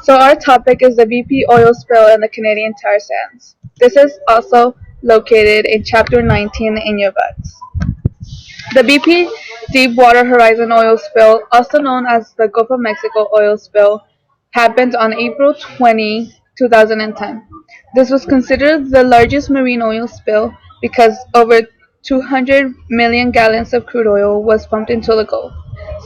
So our topic is the BP oil spill in the Canadian tar sands. This is also located in Chapter 19 in your books. The BP Deepwater Horizon oil spill, also known as the Gulf of Mexico oil spill, happened on April 20, 2010. This was considered the largest marine oil spill because over 200 million gallons of crude oil was pumped into the Gulf.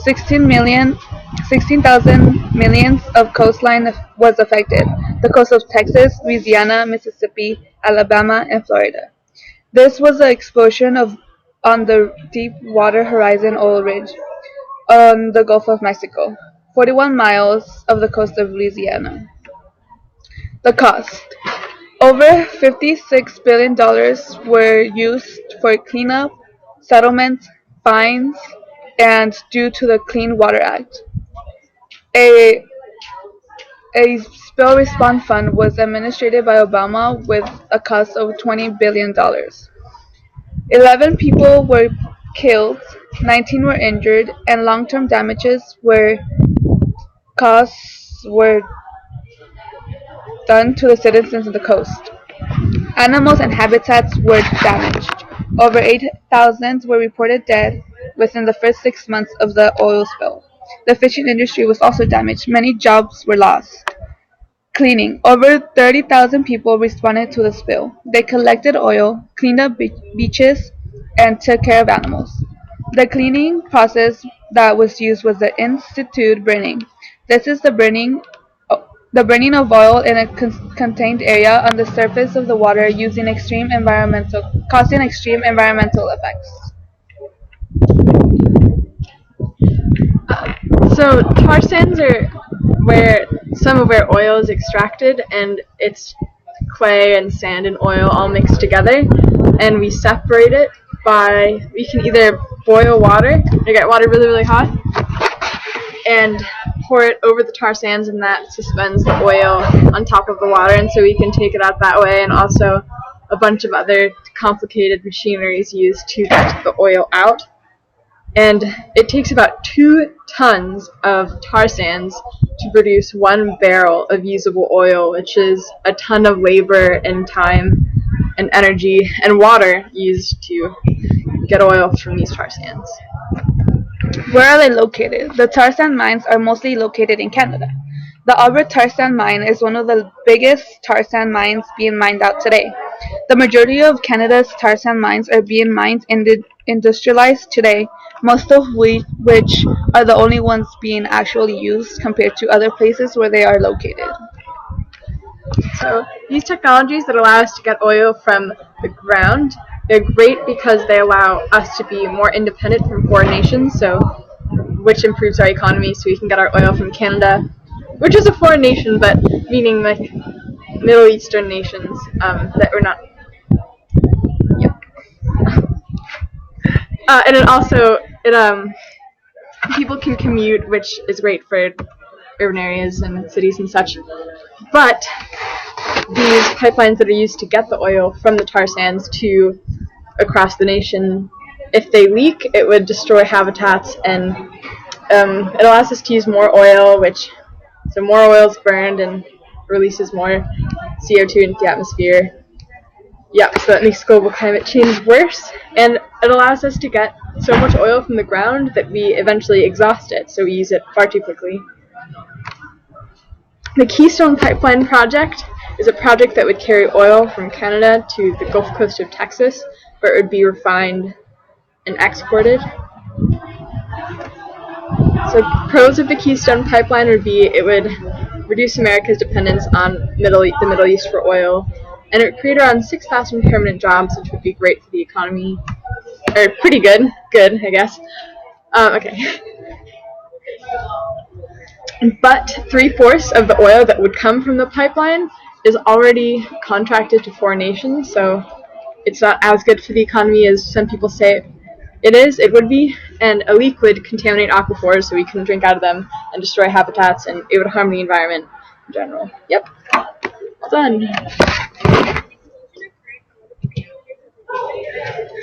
16,000 millions of coastline was affected, the coast of Texas, Louisiana, Mississippi, Alabama, and Florida. This was the explosion on the Deepwater Horizon oil ridge on the Gulf of Mexico, 41 miles of the coast of Louisiana. The cost. Over $56 billion were used for cleanup, settlements, fines, and due to the Clean Water Act. A A spill response fund was administered by Obama with a cost of $20 billion. 11 people were killed, 19 were injured, and long-term damages were done to the citizens of the coast. Animals and habitats were damaged. Over 8,000 were reported dead within the first 6 months of the oil spill. The fishing industry was also damaged. Many jobs were lost. Cleaning. Over 30,000 people responded to the spill. They collected oil, cleaned up beaches, and took care of animals. The cleaning process that was used was the in-situ burning. This is the burning of oil in a contained area on the surface of the water causing extreme environmental effects. So tar sands are where some of where oil is extracted, and it's clay and sand and oil all mixed together, and we separate it we can either boil water or get water really hot and pour it over the tar sands, and that suspends the oil on top of the water, and so we can take it out that way. And also a bunch of other complicated machinery is used to get the oil out. And it takes about 2 tons of tar sands to produce 1 barrel of usable oil, which is a ton of labor and time and energy and water used to get oil from these tar sands. Where are they located? The tar sand mines are mostly located in Canada. The Alberta tar sand mine is one of the biggest tar sand mines being mined out today. The majority of Canada's tar sand mines are being mined and industrialized today, most of which are the only ones being actually used compared to other places where they are located. So these technologies that allow us to get oil from the ground, they're great because they allow us to be more independent from foreign nations, which improves our economy, so we can get our oil from Canada, which is a foreign nation, but meaning like Middle Eastern nations that we're not. Yep. And people can commute, which is great for urban areas and cities and such. But these pipelines that are used to get the oil from the tar sands to across the nation, if they leak, it would destroy habitats, and it allows us to use more oil, so more oil is burned and releases more CO2 into the atmosphere. Yeah, so that makes global climate change worse, and it allows us to get so much oil from the ground that we eventually exhaust it, so we use it far too quickly. The Keystone Pipeline project is a project that would carry oil from Canada to the Gulf Coast of Texas, where it would be refined and exported. So pros of the Keystone Pipeline would be it would reduce America's dependence on the Middle East for oil, and it would create around 6,000 permanent jobs, which would be great for the economy. Or pretty good, I guess. Okay. But 3/4 of the oil that would come from the pipeline is already contracted to foreign nations, so it's not as good for the economy as some people say it would be, and a leak would contaminate aquifers, so we couldn't drink out of them, and destroy habitats, and it would harm the environment in general. Yep. Done.